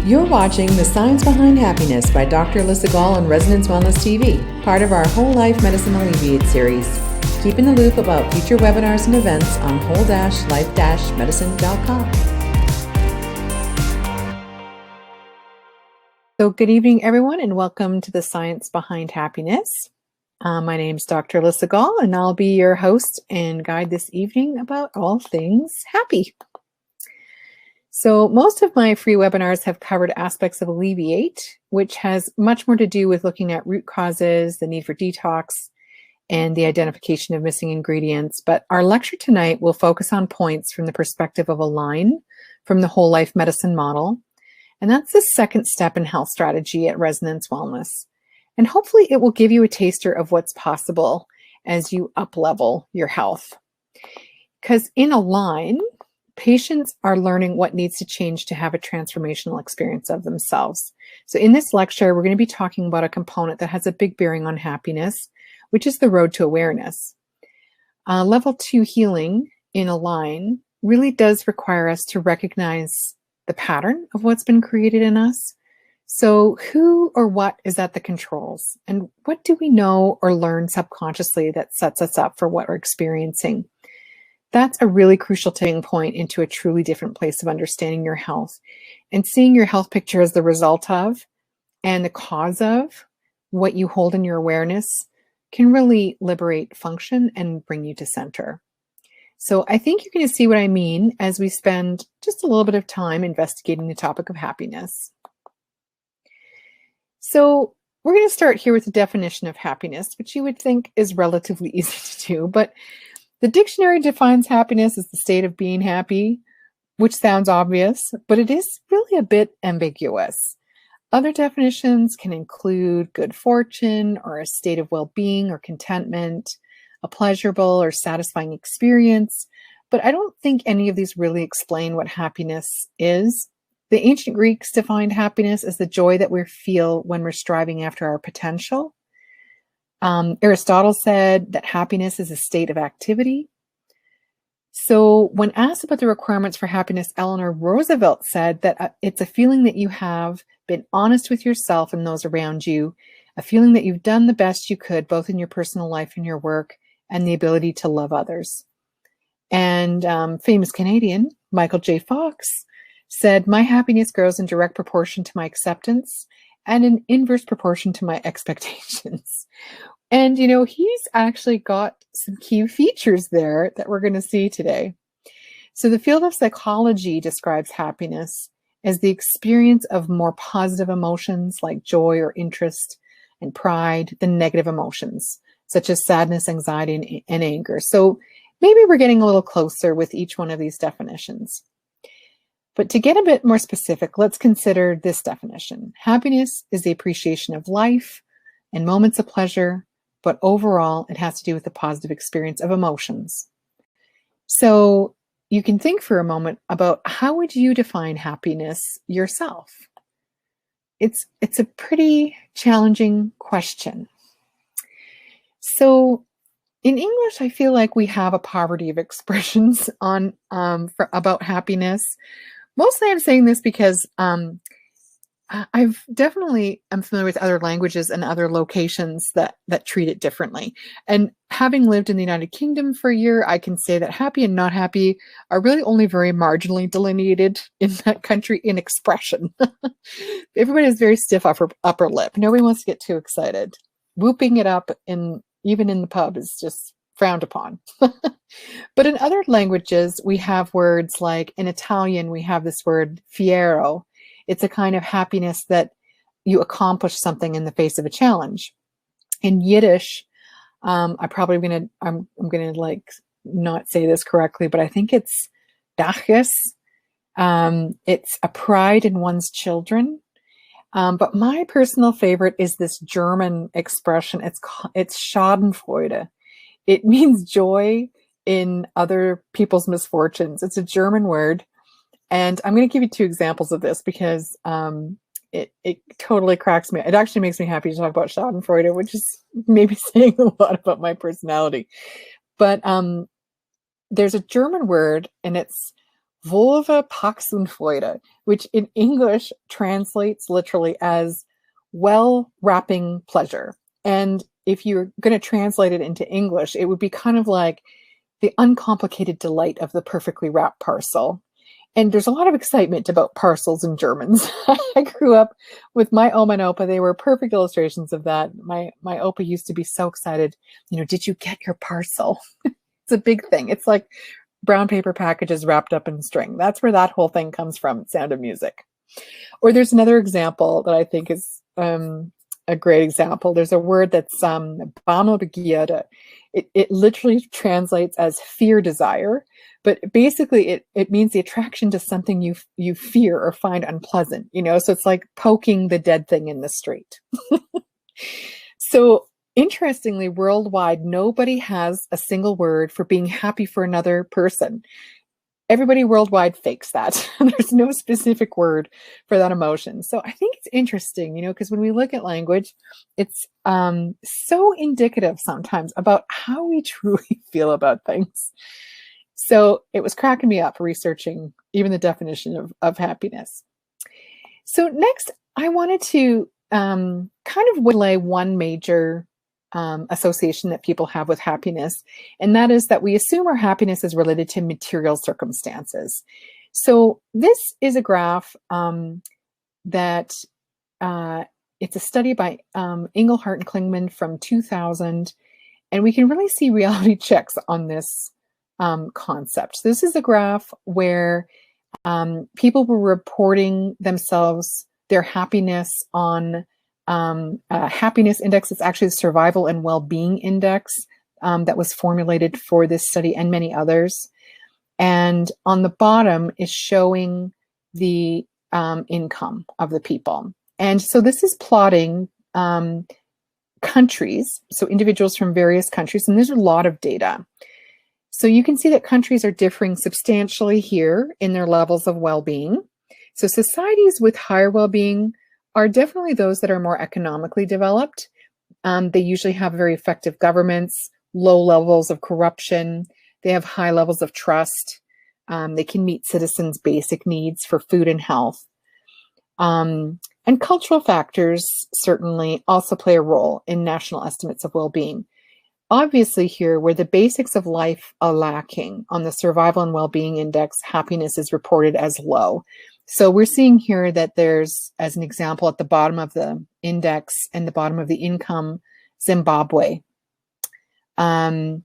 You're watching The Science Behind Happiness by Dr. Alyssa Gall on Resonance Wellness TV, part of our Whole Life Medicine Alleviate series. Keep in the loop about future webinars and events on whole-life-medicine.com. So good evening, everyone, and welcome to The Science Behind Happiness. My name is Dr. Alyssa Gall, and I'll be your host and guide this evening about all things happy. So most of my free webinars have covered aspects of Alleviate, which has much more to do with looking at root causes, the need for detox, and the identification of missing ingredients. But our lecture tonight will focus on points from the perspective of Align from the whole life medicine model. And that's the second step in health strategy at Resonance Wellness. And hopefully it will give you a taster of what's possible as you up-level your health. Because in Align, patients are learning what needs to change to have a transformational experience of themselves. So in this lecture, we're going to be talking about a component that has a big bearing on happiness, which is the road to awareness. Level 2 healing in Align really does require us to recognize the pattern of what's been created in us. So who or what is at the controls? And what do we know or learn subconsciously that sets us up for what we're experiencing? That's a really crucial tipping point into a truly different place of understanding your health and seeing your health picture as the result of and the cause of what you hold in your awareness can really liberate function and bring you to center. So I think you're going to see what I mean as we spend just a little bit of time investigating the topic of happiness. So we're going to start here with the definition of happiness, which you would think is relatively easy to do, but the dictionary defines happiness as the state of being happy, which sounds obvious, but it is really a bit ambiguous. Other definitions can include good fortune or a state of well-being or contentment, a pleasurable or satisfying experience, but I don't think any of these really explain what happiness is. The ancient Greeks defined happiness as the joy that we feel when we're striving after our potential. Aristotle said that happiness is a state of activity. So when asked about the requirements for happiness, Eleanor Roosevelt said that it's a feeling that you have been honest with yourself and those around you, a feeling that you've done the best you could, both in your personal life and your work, and the ability to love others. And famous Canadian, Michael J. Fox, said, "My happiness grows in direct proportion to my acceptance and in inverse proportion to my expectations." And, you know, he's actually got some key features there that we're going to see today. So the field of psychology describes happiness as the experience of more positive emotions like joy or interest and pride than negative emotions, such as sadness, anxiety, and anger. So maybe we're getting a little closer with each one of these definitions. But to get a bit more specific, let's consider this definition. Happiness is the appreciation of life and moments of pleasure, but overall, it has to do with the positive experience of emotions. So you can think for a moment about how would you define happiness yourself? It's a pretty challenging question. So in English, I feel like we have a poverty of expressions on about happiness. Mostly I'm saying this because I'm familiar with other languages and other locations that treat it differently. And having lived in the United Kingdom for a year, I can say that happy and not happy are really only very marginally delineated in that country in expression. Everybody has very stiff upper lip. Nobody wants to get too excited. Whooping it up even in the pub is just frowned upon. But in other languages, we have words like in Italian, we have this word fiero. It's a kind of happiness that you accomplish something in the face of a challenge. In Yiddish, I'm gonna like not say this correctly, but I think it's daches. It's a pride in one's children. But my personal favorite is this German expression. It's Schadenfreude. It means joy in other people's misfortunes. It's a German word. And I'm going to give you two examples of this because it totally cracks me. It actually makes me happy to talk about Schadenfreude, which is maybe saying a lot about my personality. But there's a German word, and it's Wohlverpackungsfreude, which in English translates literally as well wrapping pleasure. And if you're going to translate it into English, it would be kind of like the uncomplicated delight of the perfectly wrapped parcel. And there's a lot of excitement about parcels in Germans. I grew up with my Oma and Opa. They were perfect illustrations of that. My Opa used to be so excited. Did you get your parcel? It's a big thing. It's like brown paper packages wrapped up in string. That's where that whole thing comes from, Sound of Music. Or there's another example that I think is a great example. There's a word that's Begierde. It literally translates as fear desire, but basically it means the attraction to something you fear or find unpleasant, so it's like poking the dead thing in the street. So interestingly, worldwide, nobody has a single word for being happy for another person. Everybody worldwide fakes that. There's no specific word for that emotion. So I think it's interesting, because when we look at language, it's so indicative sometimes about how we truly feel about things. So it was cracking me up researching even the definition of happiness. So next, I wanted to kind of lay one major association that people have with happiness, and that is that we assume our happiness is related to material circumstances. So this is a graph that it's a study by Engelhardt and Klingman from 2000, and we can really see reality checks on this concept. So this is a graph where people were reporting themselves, their happiness on happiness index. It's actually the survival and well-being index that was formulated for this study and many others. And on the bottom is showing the income of the people. And so this is plotting countries, so individuals from various countries, and there's a lot of data. So you can see that countries are differing substantially here in their levels of well-being. So societies with higher well-being are definitely those that are more economically developed. They usually have very effective governments, low levels of corruption. They have high levels of trust. They can meet citizens' basic needs for food and health. And cultural factors certainly also play a role in national estimates of well-being. Obviously here, where the basics of life are lacking on the survival and well-being index, happiness is reported as low. So we're seeing here that there's, as an example, at the bottom of the index and the bottom of the income, Zimbabwe. And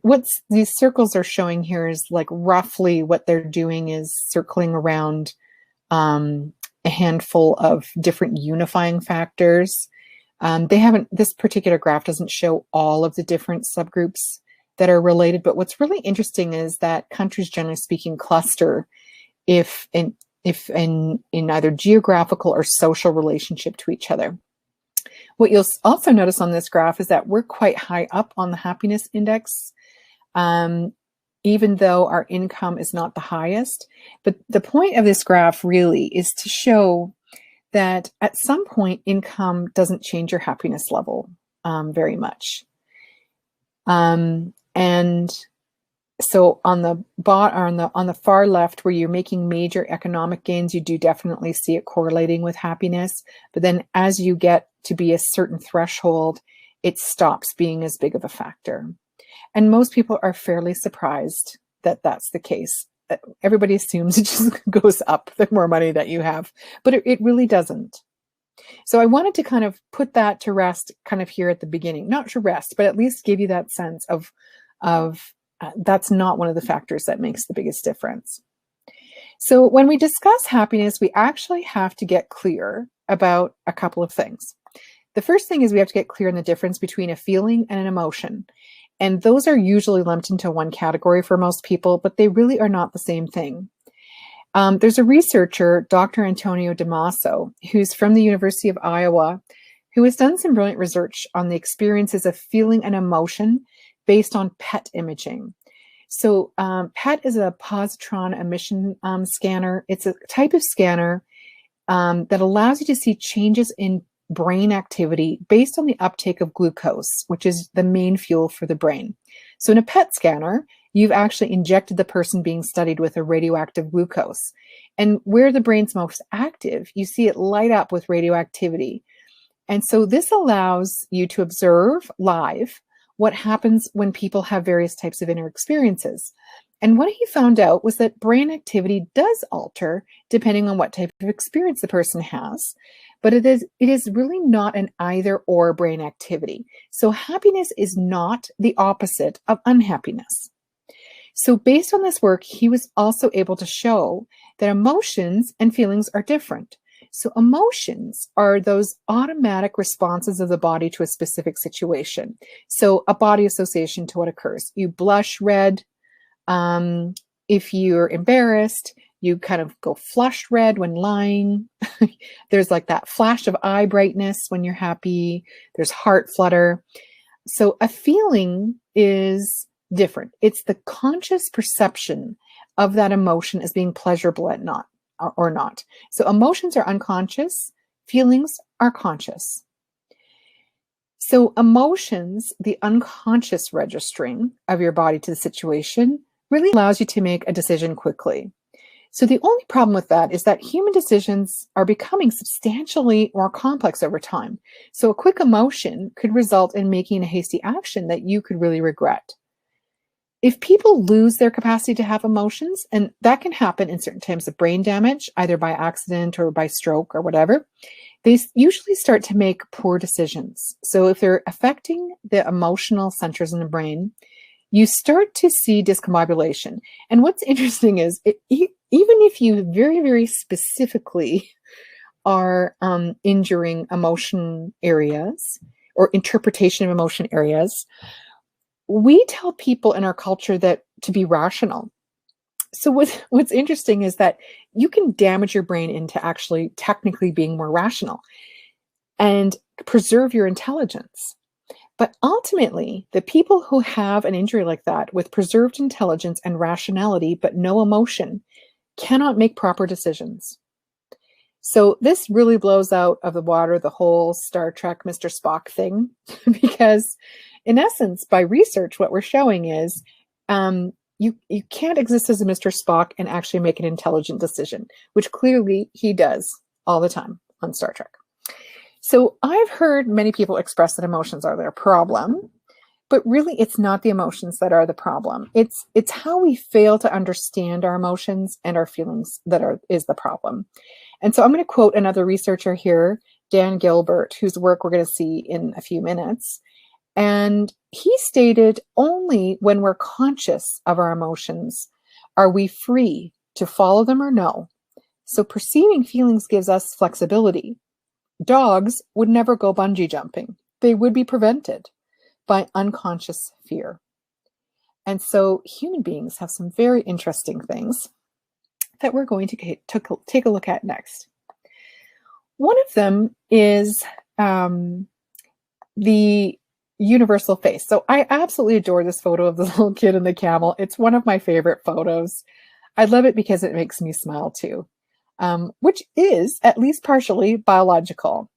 what these circles are showing here is like roughly what they're doing is circling around a handful of different unifying factors. This particular graph doesn't show all of the different subgroups that are related, but what's really interesting is that countries, generally speaking, cluster if in either geographical or social relationship to each other. What you'll also notice on this graph is that we're quite high up on the happiness index, even though our income is not the highest. But the point of this graph really is to show that at some point, income doesn't change your happiness level very much. And so on the on the far left, where you're making major economic gains, you do definitely see it correlating with happiness. But then as you get to be a certain threshold, it stops being as big of a factor. And most people are fairly surprised that that's the case. Everybody assumes it just goes up the more money that you have, but it really doesn't. So I wanted to kind of put that to rest kind of here at the beginning, not to rest, but at least give you that sense of that's not one of the factors that makes the biggest difference. So when we discuss happiness, we actually have to get clear about a couple of things. The first thing is we have to get clear on the difference between a feeling and an emotion. And those are usually lumped into one category for most people, but they really are not the same thing. There's a researcher, Dr. Antonio Damaso, who's from the University of Iowa, who has done some brilliant research on the experiences of feeling an emotion based on PET imaging. So PET is a positron emission scanner. It's a type of scanner that allows you to see changes in brain activity based on the uptake of glucose, which is the main fuel for the brain. So in a PET scanner, You've actually injected the person being studied with a radioactive glucose. And where the brain's most active, you see it light up with radioactivity. And so this allows you to observe live what happens when people have various types of inner experiences. And what he found out was that brain activity does alter depending on what type of experience the person has. But it is really not an either or brain activity. So happiness is not the opposite of unhappiness. So based on this work, he was also able to show that emotions and feelings are different. So emotions are those automatic responses of the body to a specific situation. So a body association to what occurs. You blush red. If you're embarrassed, you kind of go flushed red when lying. There's like that flash of eye brightness when you're happy. There's heart flutter. So a feeling is different. It's the conscious perception of that emotion as being pleasurable or not. So emotions are unconscious, feelings are conscious. So emotions, the unconscious registering of your body to the situation, really allows you to make a decision quickly. So the only problem with that is that human decisions are becoming substantially more complex over time. So a quick emotion could result in making a hasty action that you could really regret. If people lose their capacity to have emotions, and that can happen in certain types of brain damage, either by accident or by stroke or whatever, they usually start to make poor decisions. So if they're affecting the emotional centers in the brain, you start to see discombobulation. And what's interesting is even if you very, very specifically are injuring emotion areas or interpretation of emotion areas, we tell people in our culture that to be rational. So what's interesting is that you can damage your brain into actually technically being more rational and preserve your intelligence. But ultimately, the people who have an injury like that with preserved intelligence and rationality, but no emotion, cannot make proper decisions. So this really blows out of the water the whole Star Trek Mr. Spock thing, because in essence, by research, what we're showing is you can't exist as a Mr. Spock and actually make an intelligent decision, which clearly he does all the time on Star Trek. So I've heard many people express that emotions are their problem, but really it's not the emotions that are the problem. It's how we fail to understand our emotions and our feelings that is the problem. And so I'm going to quote another researcher here, Dan Gilbert, whose work we're going to see in a few minutes. And he stated, only when we're conscious of our emotions are we free to follow them or no. So perceiving feelings gives us flexibility. Dogs would never go bungee jumping. They would be prevented by unconscious fear. And so human beings have some very interesting things that we're going to take a look at next. One of them is the universal face. So I absolutely adore this photo of the little kid and the camel. It's one of my favorite photos. I love it because it makes me smile too, which is at least partially biological.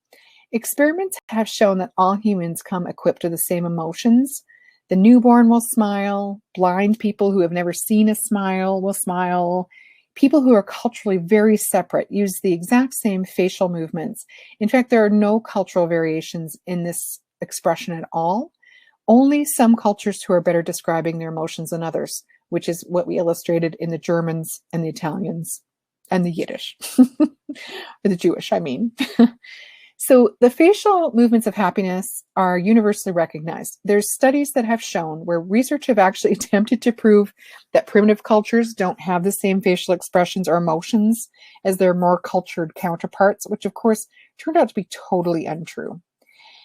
Experiments have shown that all humans come equipped with the same emotions. The newborn will smile. Blind people who have never seen a smile will smile. People who are culturally very separate use the exact same facial movements. In fact, there are no cultural variations in this expression at all. Only some cultures who are better describing their emotions than others, which is what we illustrated in the Germans and the Italians and the Yiddish, or the Jewish, I mean. So the facial movements of happiness are universally recognized. There's studies that have shown where research have actually attempted to prove that primitive cultures don't have the same facial expressions or emotions as their more cultured counterparts, which of course turned out to be totally untrue.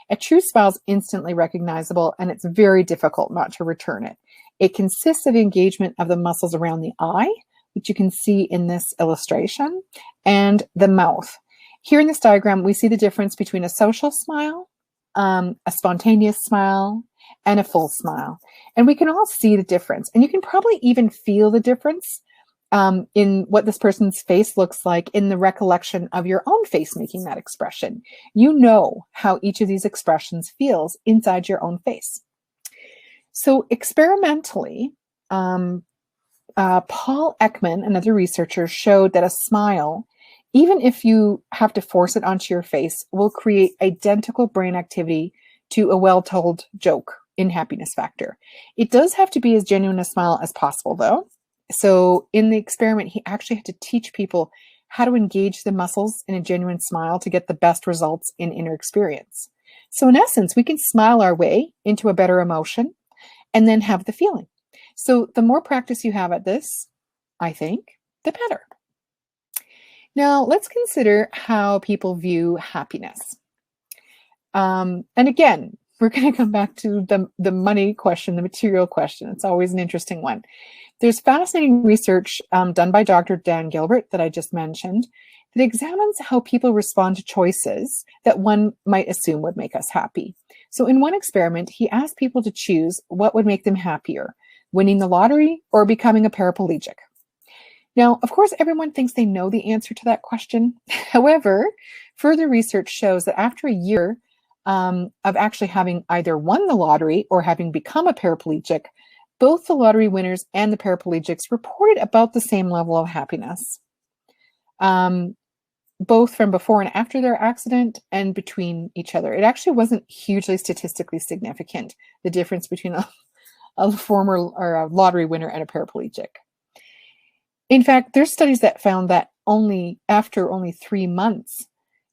A true smile is instantly recognizable, and it's very difficult not to return it. It consists of engagement of the muscles around the eye, which you can see in this illustration, and the mouth. Here in this diagram, we see the difference between a social smile, a spontaneous smile, and a full smile. And we can all see the difference. And you can probably even feel the difference in what this person's face looks like in the recollection of your own face making that expression. You know how each of these expressions feels inside your own face. So experimentally, Paul Ekman, another researcher, showed that a smile, even if you have to force it onto your face, will create identical brain activity to a well-told joke in happiness factor. It does have to be as genuine a smile as possible, though. So in the experiment, he actually had to teach people how to engage the muscles in a genuine smile to get the best results in inner experience. So in essence, we can smile our way into a better emotion and then have the feeling. So the more practice you have at this, I think, the better. Now, let's consider how people view happiness. And again, we're going to come back to the money question, the material question. It's always an interesting one. There's fascinating research done by Dr. Dan Gilbert that I just mentioned that examines how people respond to choices that one might assume would make us happy. So in one experiment, he asked people to choose what would make them happier, winning the lottery or becoming a paraplegic. Now, of course, everyone thinks they know the answer to that question. However, further research shows that after a year of actually having either won the lottery or having become a paraplegic, both the lottery winners and the paraplegics reported about the same level of happiness, both from before and after their accident and between each other. It actually wasn't hugely statistically significant, the difference between a former or a lottery winner and a paraplegic. In fact, there's studies that found that after only 3 months,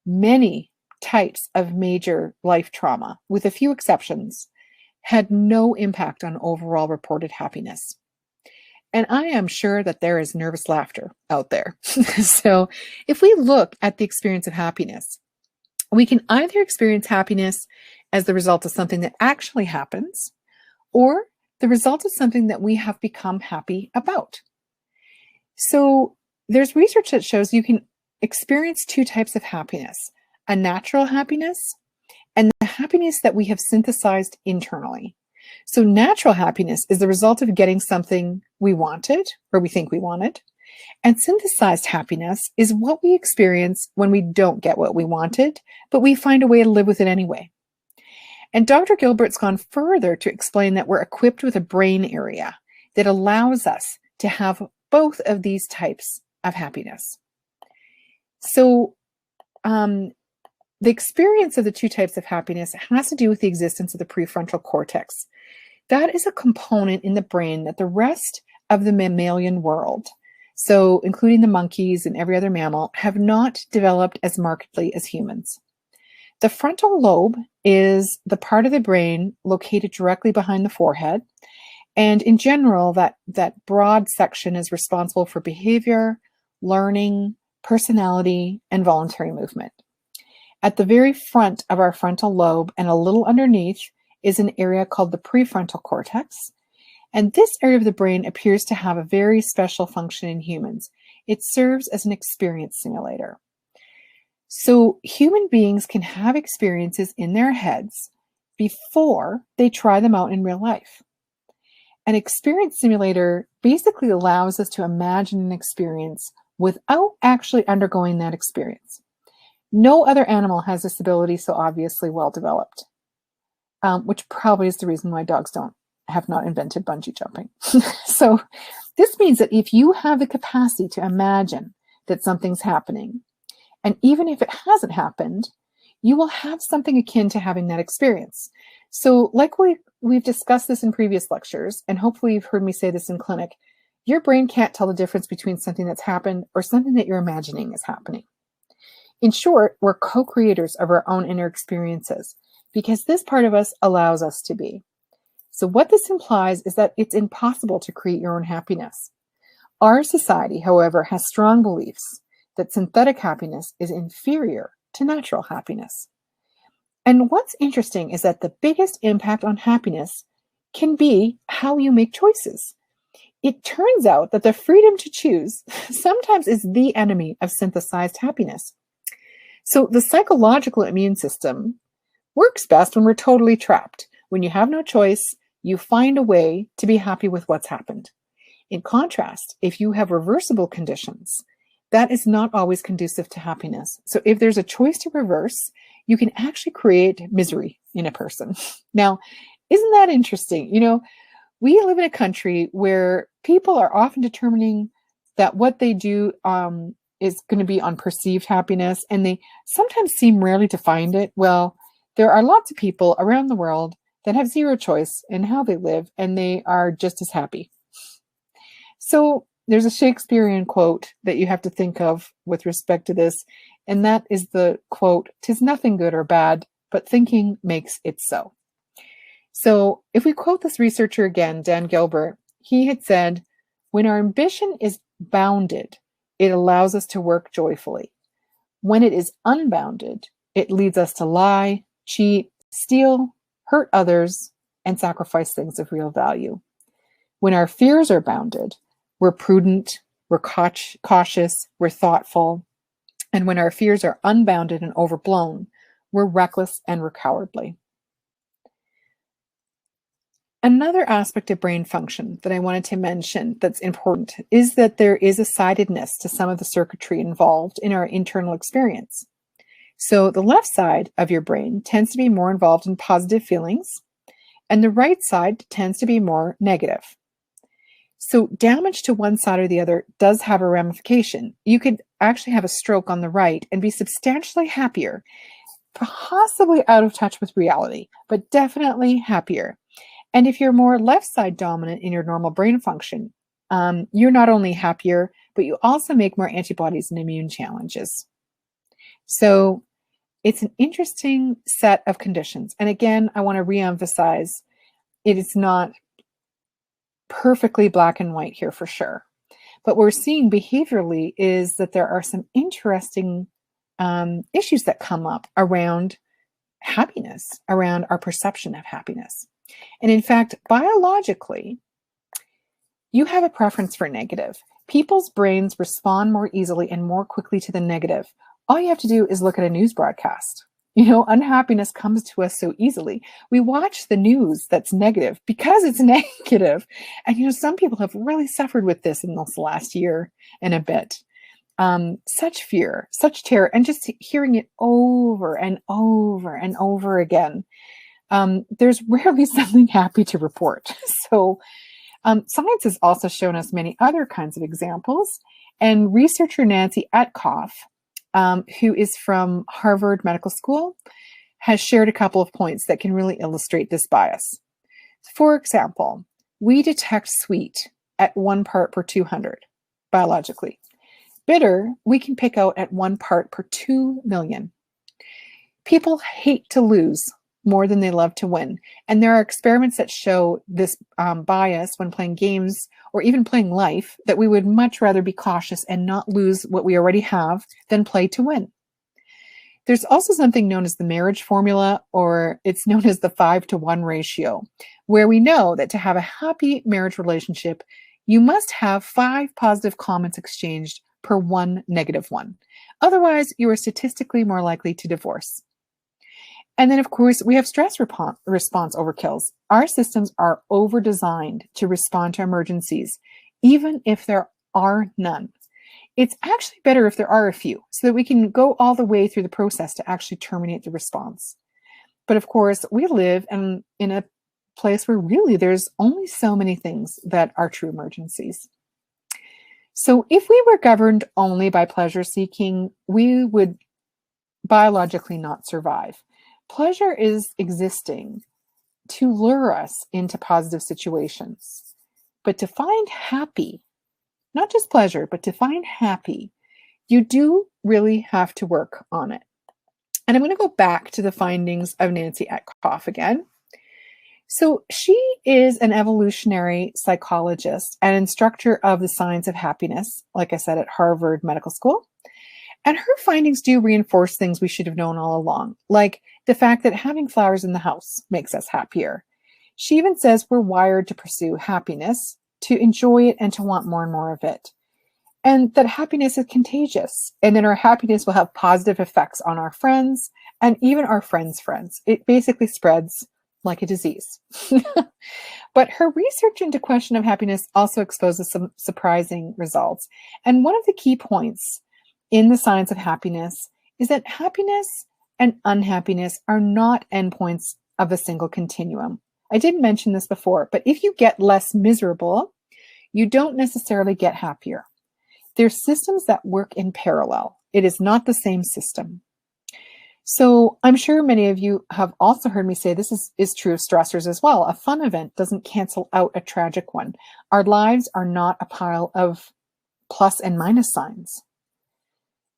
many types of major life trauma, with a few exceptions, had no impact on overall reported happiness. And I am sure that there is nervous laughter out there. So if we look at the experience of happiness, we can either experience happiness as the result of something that actually happens, or the result of something that we have become happy about. So there's research that shows you can experience two types of happiness: a natural happiness and the happiness that we have synthesized internally. So natural happiness is the result of getting something we wanted or we think we wanted. And synthesized happiness is what we experience when we don't get what we wanted, but we find a way to live with it anyway. And Dr. Gilbert's gone further to explain that we're equipped with a brain area that allows us to have both of these types of happiness. So the experience of the two types of happiness has to do with the existence of the prefrontal cortex. That is a component in the brain that the rest of the mammalian world, so including the monkeys and every other mammal, have not developed as markedly as humans. The frontal lobe is the part of the brain located directly behind the forehead. And in general, that broad section is responsible for behavior, learning, personality, and voluntary movement. At the very front of our frontal lobe and a little underneath is an area called the prefrontal cortex. And this area of the brain appears to have a very special function in humans. It serves as an experience simulator. So human beings can have experiences in their heads before they try them out in real life. An experience simulator basically allows us to imagine an experience without actually undergoing that experience. No other animal has this ability so obviously well developed, which probably is the reason why dogs have not invented bungee jumping. So this means that if you have the capacity to imagine that something's happening, and even if it hasn't happened, you will have something akin to having that experience. So like we've discussed this in previous lectures, and hopefully you've heard me say this in clinic, your brain can't tell the difference between something that's happened or something that you're imagining is happening. In short, we're co-creators of our own inner experiences because this part of us allows us to be. So what this implies is that it's impossible to create your own happiness. Our society, however, has strong beliefs that synthetic happiness is inferior to natural happiness. And what's interesting is that the biggest impact on happiness can be how you make choices. It turns out that the freedom to choose sometimes is the enemy of synthesized happiness. So the psychological immune system works best when we're totally trapped. When you have no choice, you find a way to be happy with what's happened. In contrast, if you have reversible conditions, that is not always conducive to happiness. So if there's a choice to reverse, you can actually create misery in a person. Now, isn't that interesting? we live in a country where people are often determining that what they do is going to be on perceived happiness, and they sometimes seem rarely to find it. Well, there are lots of people around the world that have zero choice in how they live, and they are just as happy. So there's a Shakespearean quote that you have to think of with respect to this, and that is the quote, "'Tis nothing good or bad, but thinking makes it so." So if we quote this researcher again, Dan Gilbert, he had said, "When our ambition is bounded, it allows us to work joyfully. When it is unbounded, it leads us to lie, cheat, steal, hurt others, and sacrifice things of real value. When our fears are bounded, we're prudent, we're cautious, we're thoughtful. And when our fears are unbounded and overblown, we're reckless and we're cowardly." Another aspect of brain function that I wanted to mention that's important is that there is a sidedness to some of the circuitry involved in our internal experience. So the left side of your brain tends to be more involved in positive feelings, and the right side tends to be more negative. So damage to one side or the other does have a ramification. You could actually have a stroke on the right and be substantially happier, possibly out of touch with reality, but definitely happier. And if you're more left side dominant in your normal brain function, you're not only happier, but you also make more antibodies and immune challenges. So it's an interesting set of conditions. And again, I want to reemphasize, it is not perfectly black and white here for sure. But what we're seeing behaviorally is that there are some interesting issues that come up around happiness, around our perception of happiness. And in fact, biologically, you have a preference for negative. People's brains respond more easily and more quickly to the negative. All you have to do is look at a news broadcast. Unhappiness comes to us so easily. We watch the news that's negative because it's negative. And, some people have really suffered with this in this last year and a bit. Such fear, such terror, and just hearing it over and over and over again. There's rarely something happy to report. So science has also shown us many other kinds of examples. And researcher Nancy Etkoff, who is from Harvard Medical School, has shared a couple of points that can really illustrate this bias. For example, we detect sweet at 1 part per 200 biologically. Bitter, we can pick out at 1 part per 2 million. People hate to lose more than they love to win. And there are experiments that show this bias when playing games or even playing life, that we would much rather be cautious and not lose what we already have than play to win. There's also something known as the marriage formula, or it's known as the 5-to-1 ratio, where we know that to have a happy marriage relationship, you must have 5 positive comments exchanged per 1 negative one. Otherwise, you are statistically more likely to divorce. And then, of course, we have stress response overkills. Our systems are over-designed to respond to emergencies, even if there are none. It's actually better if there are a few, so that we can go all the way through the process to actually terminate the response. But of course, we live in a place where really there's only so many things that are true emergencies. So if we were governed only by pleasure seeking, we would biologically not survive. Pleasure is existing to lure us into positive situations. But to find happy, not just pleasure, but to find happy, you do really have to work on it. And I'm going to go back to the findings of Nancy Etkoff again. So she is an evolutionary psychologist and instructor of the science of happiness, like I said, at Harvard Medical School. And her findings do reinforce things we should have known all along, like the fact that having flowers in the house makes us happier. She even says we're wired to pursue happiness, to enjoy it, and to want more and more of it. And that happiness is contagious, and then our happiness will have positive effects on our friends and even our friends' friends. It basically spreads like a disease. But her research into question of happiness also exposes some surprising results. And one of the key points in the science of happiness is that happiness and unhappiness are not endpoints of a single continuum. I did mention this before, but if you get less miserable, you don't necessarily get happier. There's systems that work in parallel. It is not the same system. So I'm sure many of you have also heard me say this is true of stressors as well. A fun event doesn't cancel out a tragic one. Our lives are not a pile of plus and minus signs.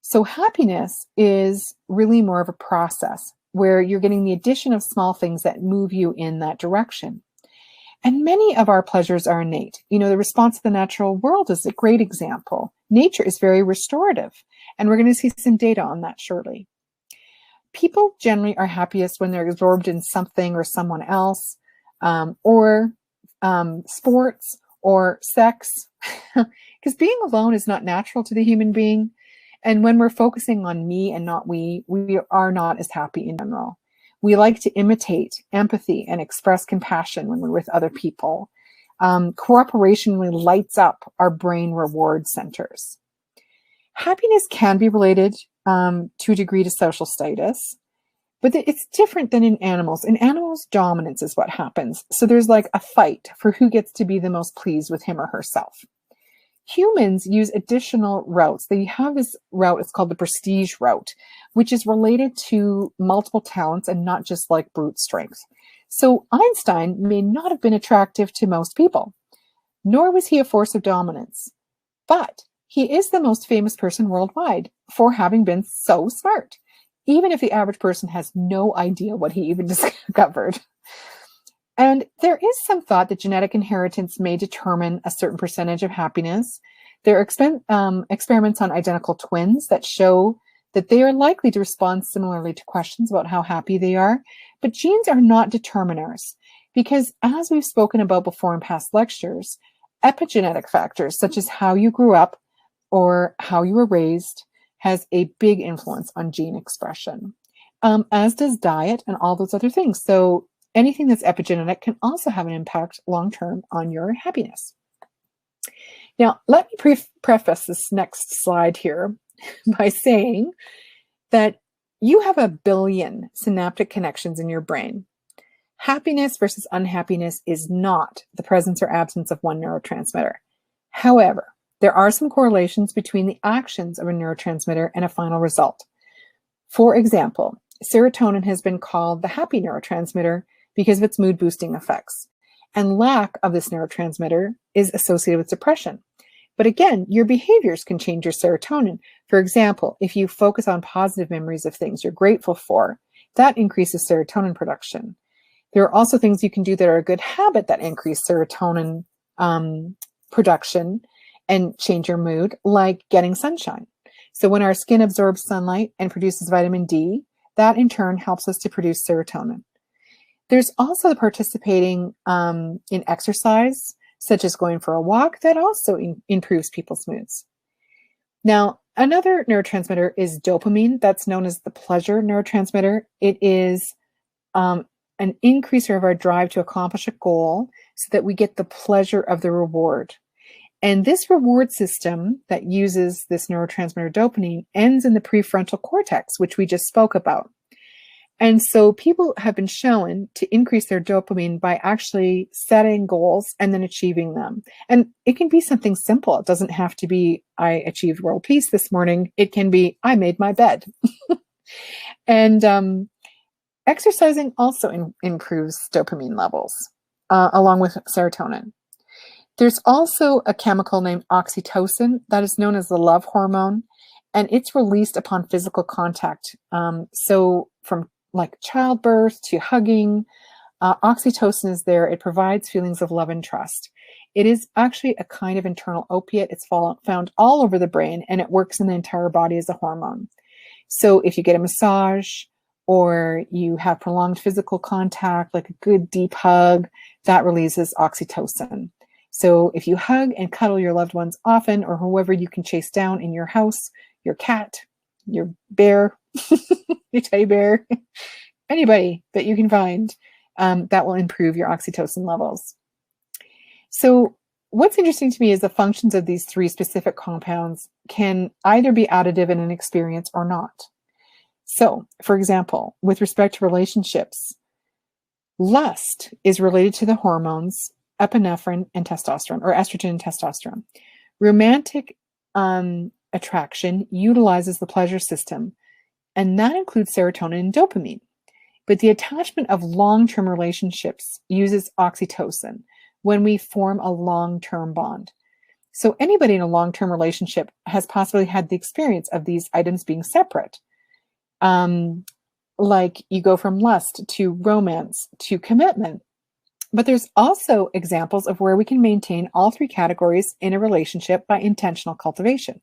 So happiness is really more of a process where you're getting the addition of small things that move you in that direction. And many of our pleasures are innate. The response to the natural world is a great example. Nature is very restorative, and we're going to see some data on that shortly. People generally are happiest when they're absorbed in something or someone else, or sports or sex, because being alone is not natural to the human being. And when we're focusing on me and not we are not as happy in general. We like to imitate empathy and express compassion when we're with other people. Cooperation really lights up our brain reward centers. Happiness can be related to a degree to social status, but it's different than in animals. In animals, dominance is what happens. So there's like a fight for who gets to be the most pleased with him or herself. Humans use additional routes. They have this route, it's called the prestige route, which is related to multiple talents and not just like brute strength. So Einstein may not have been attractive to most people, nor was he a force of dominance, but he is the most famous person worldwide for having been so smart, even if the average person has no idea what he even discovered. And there is some thought that genetic inheritance may determine a certain percentage of happiness. There are experiments on identical twins that show that they are likely to respond similarly to questions about how happy they are. But genes are not determiners because, as we've spoken about before in past lectures, epigenetic factors such as how you grew up or how you were raised has a big influence on gene expression, as does diet and all those other things. So anything that's epigenetic can also have an impact long-term on your happiness. Now, let me preface this next slide here by saying that you have 1 billion synaptic connections in your brain. Happiness versus unhappiness is not the presence or absence of one neurotransmitter. However, there are some correlations between the actions of a neurotransmitter and a final result. For example, serotonin has been called the happy neurotransmitter because of its mood-boosting effects. And lack of this neurotransmitter is associated with depression. But again, your behaviors can change your serotonin. For example, if you focus on positive memories of things you're grateful for, that increases serotonin production. There are also things you can do that are a good habit that increase serotonin production and change your mood, like getting sunshine. So when our skin absorbs sunlight and produces vitamin D, that in turn helps us to produce serotonin. There's also the participating in exercise, such as going for a walk, that also improves people's moods. Now, another neurotransmitter is dopamine. That's known as the pleasure neurotransmitter. It is an increaser of our drive to accomplish a goal so that we get the pleasure of the reward. And this reward system that uses this neurotransmitter dopamine ends in the prefrontal cortex, which we just spoke about. And so people have been shown to increase their dopamine by actually setting goals and then achieving them. And it can be something simple. It doesn't have to be, I achieved world peace this morning. It can be, I made my bed. And exercising also improves dopamine levels, along with serotonin. There's also a chemical named oxytocin that is known as the love hormone, and it's released upon physical contact. So from like childbirth to hugging, oxytocin is there. It provides feelings of love and trust. It is actually a kind of internal opiate. It's found all over the brain, and it works in the entire body as a hormone. So if you get a massage or you have prolonged physical contact, like a good deep hug, that releases oxytocin. So if you hug and cuddle your loved ones often, or whoever you can chase down in your house, your cat, your bear, your teddy bear, anybody that you can find, that will improve your oxytocin levels. So what's interesting to me is the functions of these 3 specific compounds can either be additive in an experience or not. So, for example, with respect to relationships, Lust is related to the hormones epinephrine and testosterone, or estrogen and testosterone. Romantic attraction utilizes the pleasure system, and that includes serotonin and dopamine. But the attachment of long-term relationships uses oxytocin when we form a long-term bond. So anybody in a long-term relationship has possibly had the experience of these items being separate. Like you go from lust to romance to commitment. But there's also examples of where we can maintain all three categories in a relationship by intentional cultivation.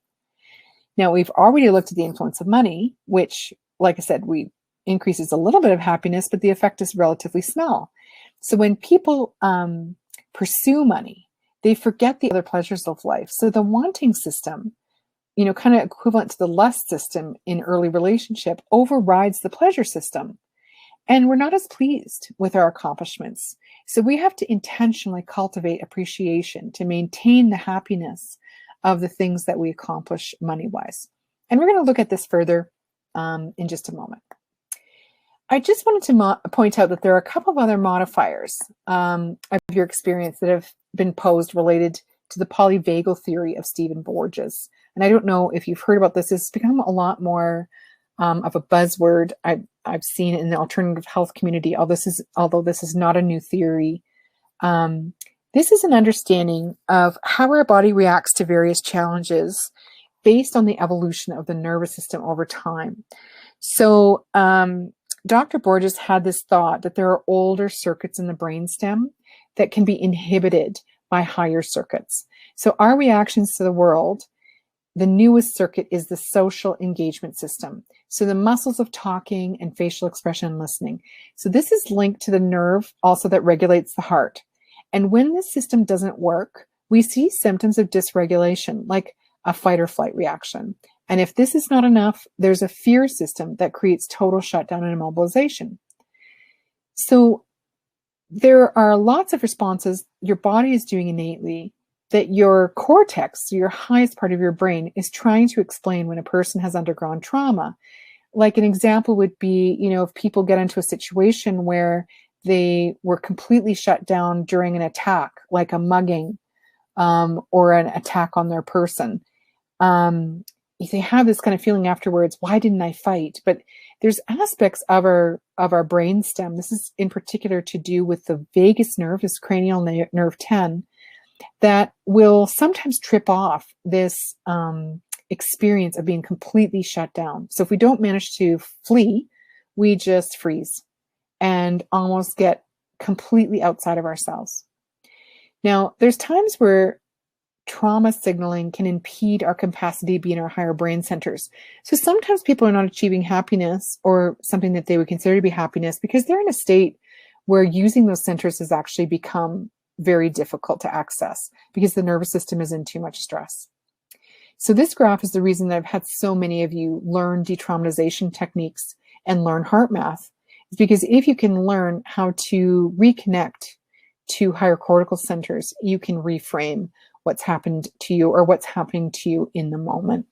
Now, we've already looked at the influence of money, which, like I said, increases a little bit of happiness, but the effect is relatively small. So when people pursue money, they forget the other pleasures of life. So the wanting system, kind of equivalent to the lust system in early relationship, overrides the pleasure system. And we're not as pleased with our accomplishments. So we have to intentionally cultivate appreciation to maintain the happiness of the things that we accomplish money-wise. And we're going to look at this further in just a moment. I just wanted to point out that there are a couple of other modifiers of your experience that have been posed related to the polyvagal theory of Stephen Borges. And I don't know if you've heard about this. It's become a lot more of a buzzword I've seen in the alternative health community, although this is not a new theory. This is an understanding of how our body reacts to various challenges based on the evolution of the nervous system over time. So Dr. Borges had this thought that there are older circuits in the brainstem that can be inhibited by higher circuits. So our reactions to the world, the newest circuit is the social engagement system. So the muscles of talking and facial expression and listening. So this is linked to the nerve also that regulates the heart. And when this system doesn't work, we see symptoms of dysregulation, like a fight or flight reaction. And if this is not enough, there's a fear system that creates total shutdown and immobilization. So there are lots of responses your body is doing innately that your cortex, your highest part of your brain, is trying to explain when a person has undergone trauma. Like an example would be, if people get into a situation where they were completely shut down during an attack, like a mugging or an attack on their person. They have this kind of feeling afterwards, why didn't I fight? But there's aspects of our brainstem. This is in particular to do with the vagus nerve, this cranial nerve 10, that will sometimes trip off this experience of being completely shut down. So if we don't manage to flee, we just freeze and almost get completely outside of ourselves. Now, there's times where trauma signaling can impede our capacity to be in our higher brain centers. So sometimes people are not achieving happiness or something that they would consider to be happiness because they're in a state where using those centers has actually become very difficult to access because the nervous system is in too much stress. So this graph is the reason that I've had so many of you learn detraumatization techniques and learn heart math. It's because if you can learn how to reconnect to higher cortical centers, you can reframe what's happened to you or what's happening to you in the moment.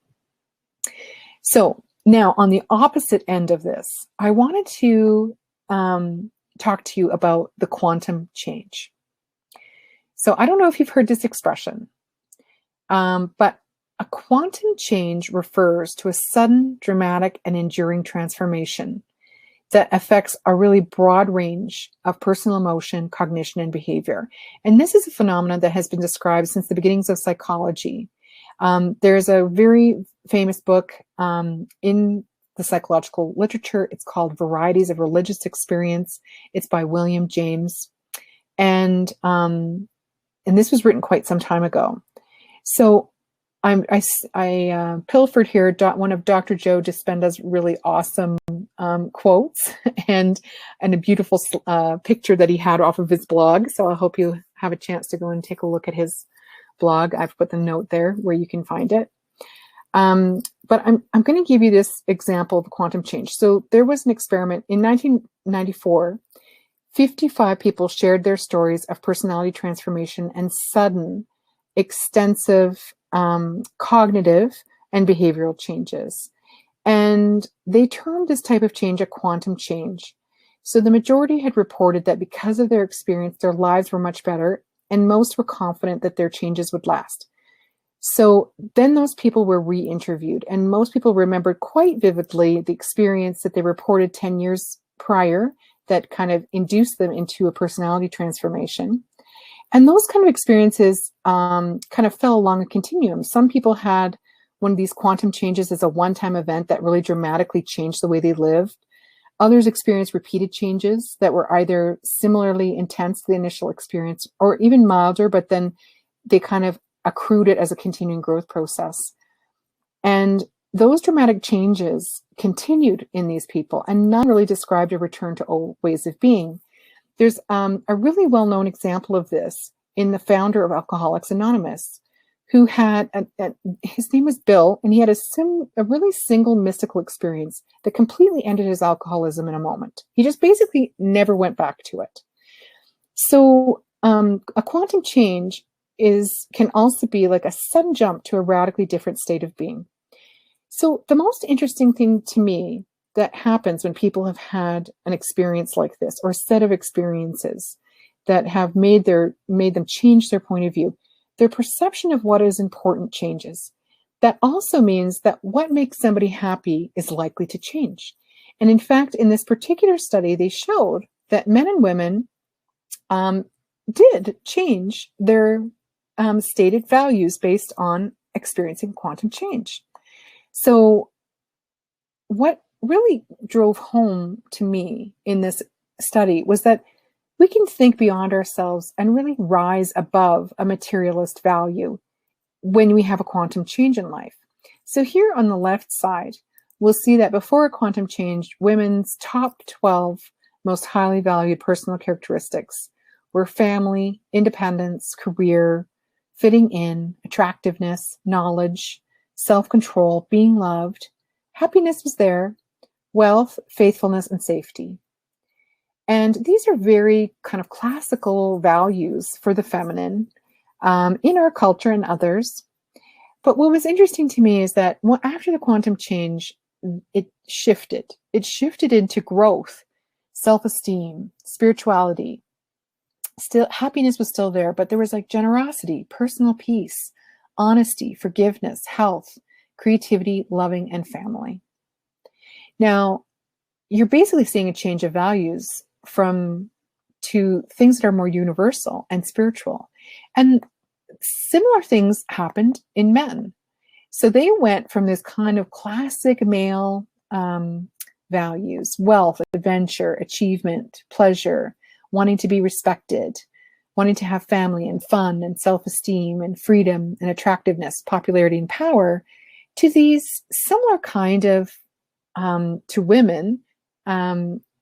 So now on the opposite end of this, I wanted to talk to you about the quantum change. So I don't know if you've heard this expression, but a quantum change refers to a sudden, dramatic, and enduring transformation that affects a really broad range of personal emotion, cognition, and behavior. And this is a phenomenon that has been described since the beginnings of psychology. There's a very famous book in the psychological literature. It's called Varieties of Religious Experience. It's by William James. And this was written quite some time ago. So I pilfered here one of Dr. Joe Dispenza's really awesome quotes and a beautiful picture that he had off of his blog. So I hope you have a chance to go and take a look at his blog. I've put the note there where you can find it. But I'm going to give you this example of quantum change. So there was an experiment in 1994. 55 people shared their stories of personality transformation and sudden, extensive cognitive and behavioral changes. And they termed this type of change a quantum change So the majority had reported that because of their experience, their lives were much better, and most were confident that their changes would last. So then those people were re-interviewed, and most people remembered quite vividly the experience that they reported 10 years prior that kind of induced them into a personality transformation. And those kind of experiences kind of fell along a continuum. Some people had one of these quantum changes as a one-time event that really dramatically changed the way they lived. Others experienced repeated changes that were either similarly intense to the initial experience or even milder, but then they kind of accrued it as a continuing growth process. And those dramatic changes continued in these people, and none really described a return to old ways of being. There's a really well-known example of this in the founder of Alcoholics Anonymous, who had, his name was Bill, and he had a really single mystical experience that completely ended his alcoholism in a moment. He just basically never went back to it. So a quantum change can also be like a sudden jump to a radically different state of being. So the most interesting thing to me that happens when people have had an experience like this, or a set of experiences that have made them change their point of view, their perception of what is important changes. That also means that what makes somebody happy is likely to change. And in fact, in this particular study, they showed that men and women did change their stated values based on experiencing quantum change. So what really drove home to me in this study was that we can think beyond ourselves and really rise above a materialist value when we have a quantum change in life. So here on the left side, we'll see that before a quantum change, women's top 12 most highly valued personal characteristics were family, independence, career, fitting in, attractiveness, knowledge, self-control, being loved. Happiness was there, wealth, faithfulness, and safety. And these are very kind of classical values for the feminine in our culture and others. But what was interesting to me is that after the quantum change, it shifted. It shifted into growth, self-esteem, spirituality. Still, happiness was still there, but there was like generosity, personal peace, honesty, forgiveness, health, creativity, loving, and family. Now, you're basically seeing a change of values to things that are more universal and spiritual. And similar things happened in men. So they went from this kind of classic male values, wealth, adventure, achievement, pleasure, wanting to be respected, wanting to have family and fun and self-esteem and freedom and attractiveness, popularity and power, to these similar kind of, to women,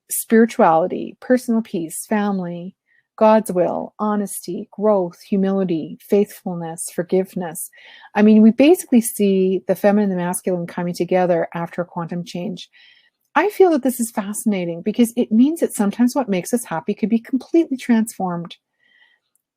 spirituality, personal peace, family, God's will, honesty, growth, humility, faithfulness, forgiveness. I mean, we basically see the feminine and the masculine coming together after a quantum change. I feel that this is fascinating because it means that sometimes what makes us happy could be completely transformed.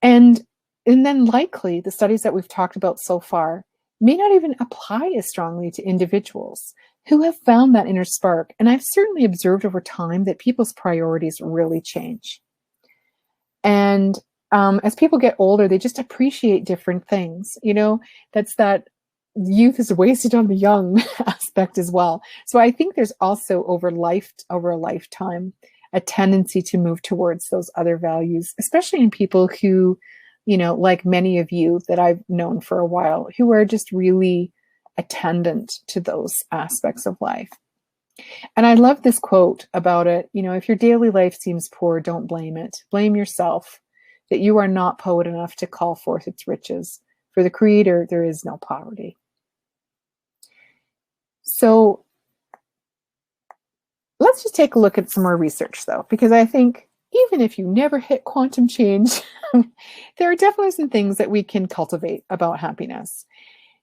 And then likely the studies that we've talked about so far may not even apply as strongly to individuals who have found that inner spark. And I've certainly observed over time that people's priorities really change. And as people get older, they just appreciate different things. You know, that's that youth is wasted on the young aspect as well. So I think there's also over a lifetime, a tendency to move towards those other values, especially in people who, you know, like many of you that I've known for a while, who are just really attendant to those aspects of life. And I love this quote about it. You know, if your daily life seems poor, don't blame it. Blame yourself that you are not poet enough to call forth its riches. For the Creator, there is no poverty. So let's just take a look at some more research, though, because I think even if you never hit quantum change, there are definitely some things that we can cultivate about happiness.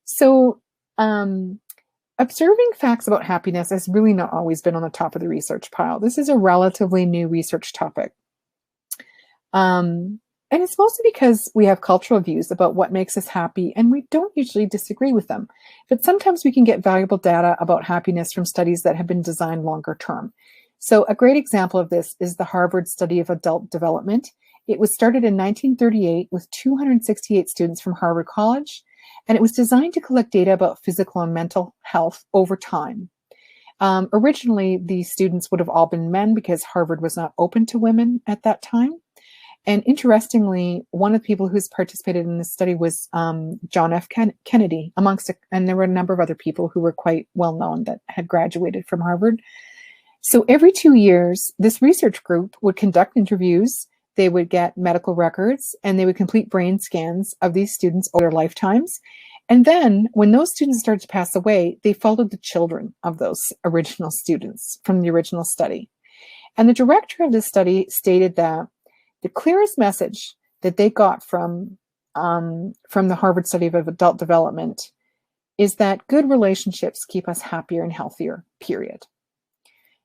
So observing facts about happiness has really not always been on the top of the research pile. This is a relatively new research topic. And it's mostly because we have cultural views about what makes us happy, and we don't usually disagree with them. But sometimes we can get valuable data about happiness from studies that have been designed longer term. So a great example of this is the Harvard study of adult development. It was started in 1938 with 268 students from Harvard College, and it was designed to collect data about physical and mental health over time. Originally, the students would have all been men because Harvard was not open to women at that time. And interestingly, one of the people who's participated in this study was John F. Kennedy, and there were a number of other people who were quite well known that had graduated from Harvard. So every 2 years, this research group would conduct interviews, they would get medical records, and they would complete brain scans of these students over their lifetimes. And then when those students started to pass away, they followed the children of those original students from the original study. And the director of this study stated that the clearest message that they got from the Harvard study of adult development is that good relationships keep us happier and healthier, period.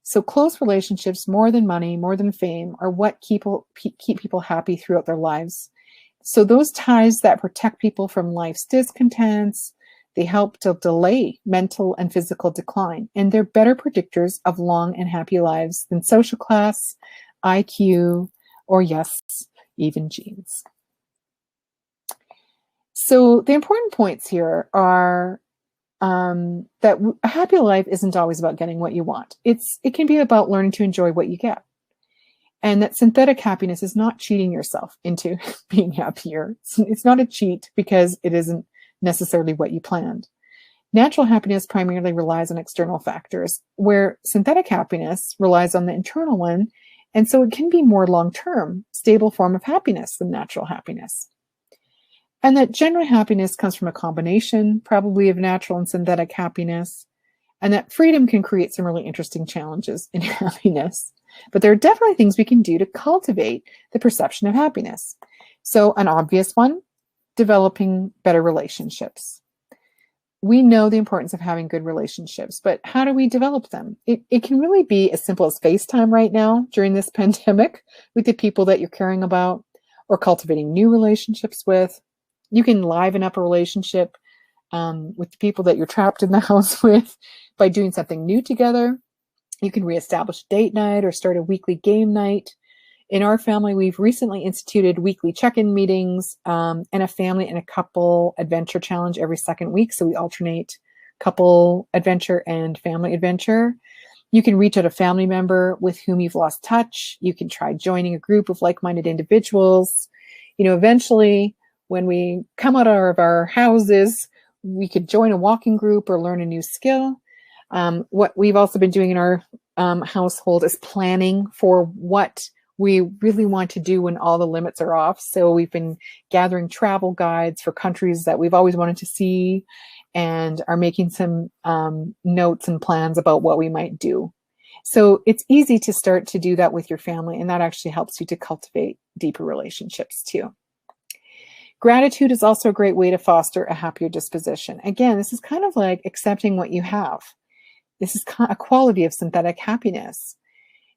So close relationships, more than money, more than fame, are what keep people happy throughout their lives. So those ties that protect people from life's discontents, they help to delay mental and physical decline, and they're better predictors of long and happy lives than social class, IQ, or yes, even genes. So the important points here are that a happy life isn't always about getting what you want. It can be about learning to enjoy what you get. And that synthetic happiness is not cheating yourself into being happier. It's not a cheat because it isn't necessarily what you planned. Natural happiness primarily relies on external factors, where synthetic happiness relies on the internal one. And so it can be more long-term, stable form of happiness than natural happiness. And that general happiness comes from a combination, probably of natural and synthetic happiness, and that freedom can create some really interesting challenges in happiness. But there are definitely things we can do to cultivate the perception of happiness. So an obvious one, developing better relationships. We know the importance of having good relationships, but how do we develop them? It can really be as simple as FaceTime right now during this pandemic with the people that you're caring about, or cultivating new relationships with. You can liven up a relationship with the people that you're trapped in the house with by doing something new together. You can reestablish date night or start a weekly game night. In our family, we've recently instituted weekly check-in meetings and a family and a couple adventure challenge every second week. So we alternate couple adventure and family adventure. You can reach out a family member with whom you've lost touch. You can try joining a group of like-minded individuals. Eventually, when we come out of our houses, we could join a walking group or learn a new skill. What we've also been doing in our household is planning for what we really want to do when all the limits are off. So we've been gathering travel guides for countries that we've always wanted to see and are making some notes and plans about what we might do. So it's easy to start to do that with your family, and that actually helps you to cultivate deeper relationships too. Gratitude is also a great way to foster a happier disposition. Again, this is kind of like accepting what you have. This is a quality of synthetic happiness.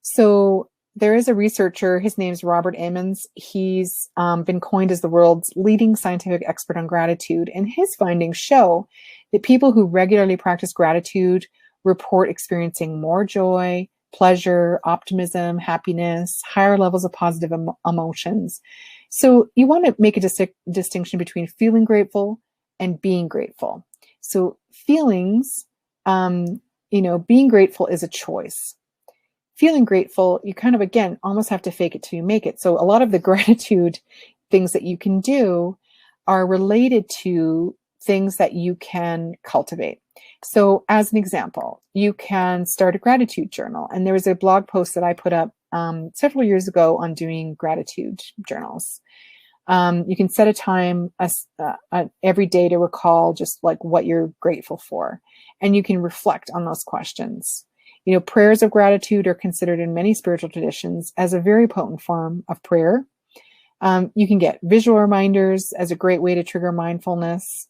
So there is a researcher, his name's Robert Emmons. He's been coined as the world's leading scientific expert on gratitude. And his findings show that people who regularly practice gratitude report experiencing more joy, pleasure, optimism, happiness, higher levels of positive emotions. So you want to make a distinction between feeling grateful and being grateful. So feelings, being grateful is a choice. Feeling grateful, you kind of, again, almost have to fake it till you make it. So a lot of the gratitude things that you can do are related to things that you can cultivate. So as an example, you can start a gratitude journal. And there was a blog post that I put up several years ago on doing gratitude journals. You can set a time every day to recall just like what you're grateful for. And you can reflect on those questions. Prayers of gratitude are considered in many spiritual traditions as a very potent form of prayer. You can get visual reminders as a great way to trigger mindfulness.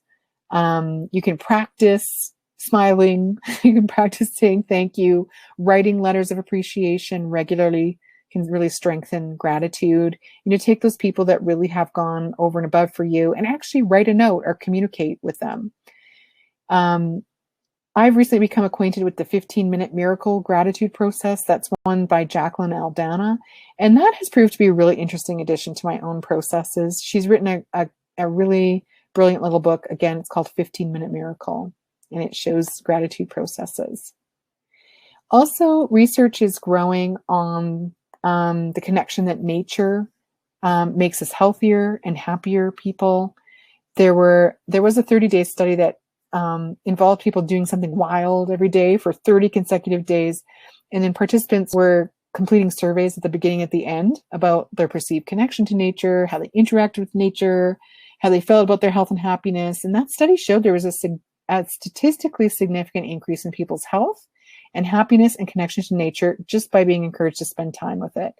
You can practice smiling. You can practice saying thank you. Writing letters of appreciation regularly can really strengthen gratitude. Take those people that really have gone over and above for you and actually write a note or communicate with them. I've recently become acquainted with the 15-minute miracle gratitude process. That's one by Jacqueline Aldana. And that has proved to be a really interesting addition to my own processes. She's written a really brilliant little book. Again, it's called 15-Minute Miracle, and it shows gratitude processes. Also, research is growing on the connection that nature makes us healthier and happier people. There was a 30-day study that involved people doing something wild every day for 30 consecutive days. And then participants were completing surveys at the beginning and at the end about their perceived connection to nature, how they interacted with nature, how they felt about their health and happiness. And that study showed there was a statistically significant increase in people's health and happiness and connection to nature just by being encouraged to spend time with it.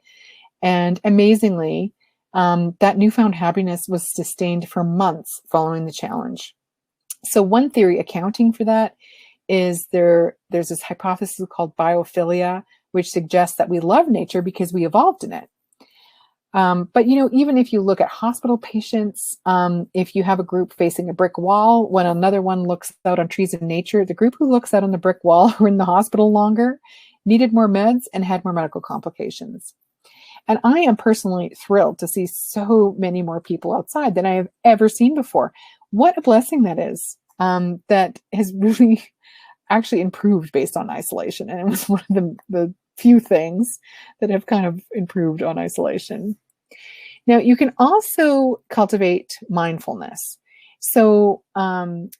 And amazingly, that newfound happiness was sustained for months following the challenge. So one theory accounting for that is there's this hypothesis called biophilia, which suggests that we love nature because we evolved in it. But, even if you look at hospital patients, if you have a group facing a brick wall, when another one looks out on trees in nature, the group who looks out on the brick wall were in the hospital longer, needed more meds, and had more medical complications. And I am personally thrilled to see so many more people outside than I have ever seen before. What a blessing that is. That has really actually improved based on isolation. And it was one of the few things that have kind of improved on isolation. Now, you can also cultivate mindfulness. So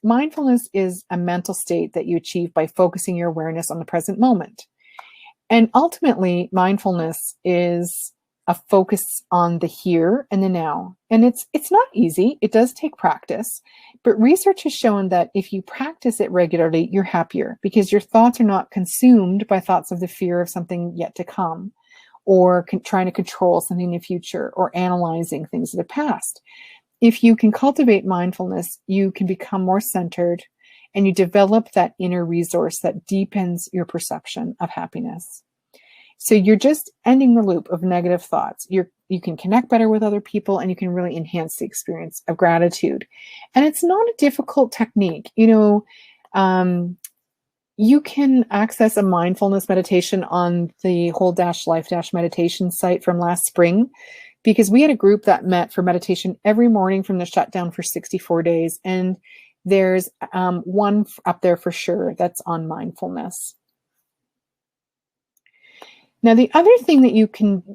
mindfulness is a mental state that you achieve by focusing your awareness on the present moment. And ultimately, mindfulness is a focus on the here and the now. And it's not easy. It does take practice. But research has shown that if you practice it regularly, you're happier because your thoughts are not consumed by thoughts of the fear of something yet to come, or trying to control something in the future, or analyzing things that have passed. If you can cultivate mindfulness, you can become more centered and you develop that inner resource that deepens your perception of happiness. So you're just ending the loop of negative thoughts. You can connect better with other people, and you can really enhance the experience of gratitude. And it's not a difficult technique. You can access a mindfulness meditation on the Whole-Life meditation site from last spring, because we had a group that met for meditation every morning from the shutdown for 64 days. And there's one up there for sure that's on mindfulness. Now, the other thing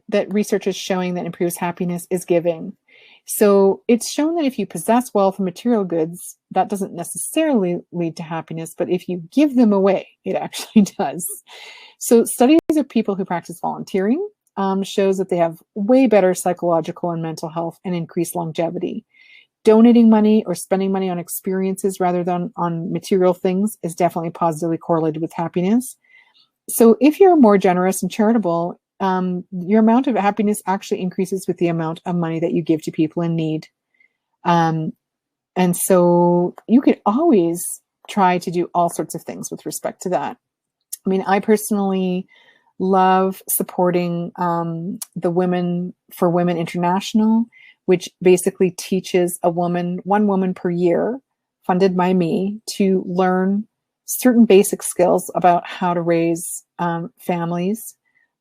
that research is showing that improves happiness is giving. So it's shown that if you possess wealth and material goods, that doesn't necessarily lead to happiness, but if you give them away, it actually does. So studies of people who practice volunteering shows that they have way better psychological and mental health and increased longevity. Donating money or spending money on experiences rather than on material things is definitely positively correlated with happiness. So if you're more generous and charitable, your amount of happiness actually increases with the amount of money that you give to people in need. And so you could always try to do all sorts of things with respect to that. I mean, I personally love supporting the Women for Women International, which basically teaches one woman per year, funded by me, to learn certain basic skills about how to raise families.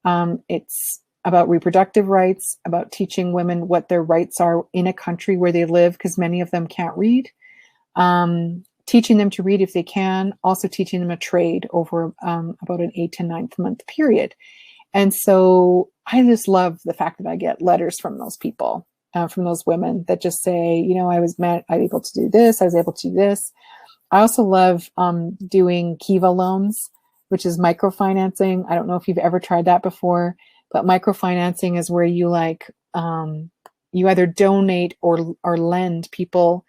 It's about reproductive rights, about teaching women what their rights are in a country where they live, because many of them can't read. Teaching them to read if they can, also teaching them a trade over about an 8 to 9 month period. And so I just love the fact that I get letters from those people, from those women that just say, I was able to do this, I was able to do this. I also love doing Kiva loans, which is microfinancing. I don't know if you've ever tried that before, but microfinancing is where you you either donate or lend people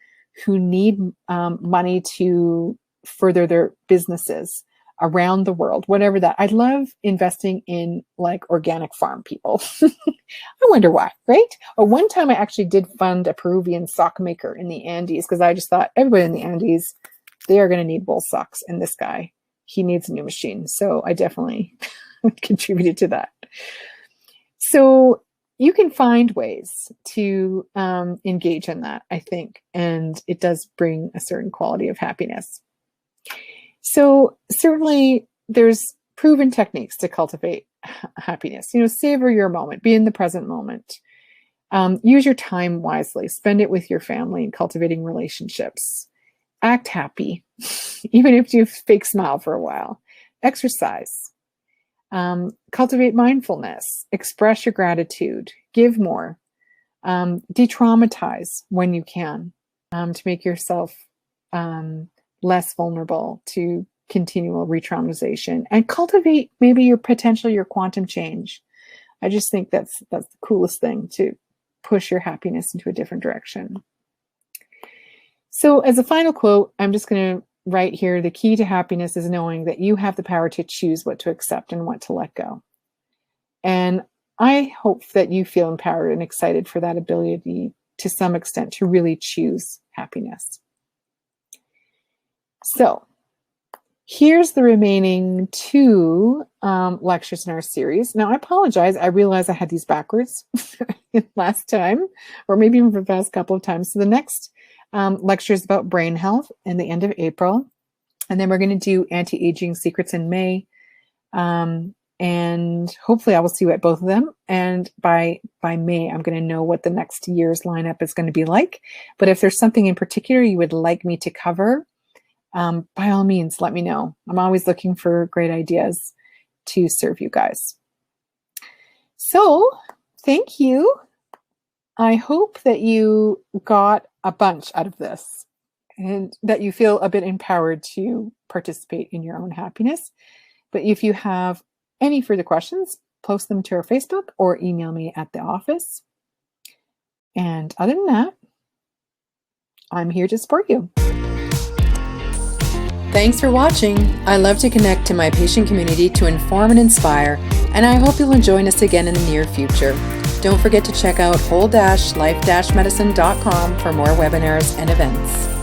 who need money to further their businesses around the world, whatever that. I love investing in organic farm people. I wonder why, right? Or one time I actually did fund a Peruvian sock maker in the Andes, because I just thought everybody in the Andes, they are going to need wool socks. And this guy, he needs a new machine. So I definitely contributed to that. So you can find ways to engage in that, I think. And it does bring a certain quality of happiness. So certainly there's proven techniques to cultivate happiness. Savor your moment, be in the present moment. Use your time wisely, spend it with your family and cultivating relationships. Act happy, even if you fake smile for a while. Exercise. Cultivate mindfulness, express your gratitude, give more, de-traumatize when you can, to make yourself less vulnerable to continual re-traumatization, and cultivate maybe your quantum change. I just think that's the coolest thing, to push your happiness into a different direction. So as a final quote, I'm just going to write here, the key to happiness is knowing that you have the power to choose what to accept and what to let go. And I hope that you feel empowered and excited for that ability to some extent to really choose happiness. So here's the remaining 2 lectures in our series. Now, I apologize. I realized I had these backwards last time, or maybe even for the past couple of times. So the next lecture is about brain health in the end of April. And then we're going to do anti-aging secrets in May. And hopefully I will see you at both of them. And by May, I'm going to know what the next year's lineup is going to be like. But if there's something in particular you would like me to cover, by all means, let me know. I'm always looking for great ideas to serve you guys. So thank you. I hope that you got a bunch out of this and that you feel a bit empowered to participate in your own happiness. But if you have any further questions, post them to our Facebook or email me at the office. And other than that, I'm here to support you. Thanks for watching. I love to connect to my patient community to inform and inspire, and I hope you'll join us again in the near future. Don't forget to check out whole-life-medicine.com for more webinars and events.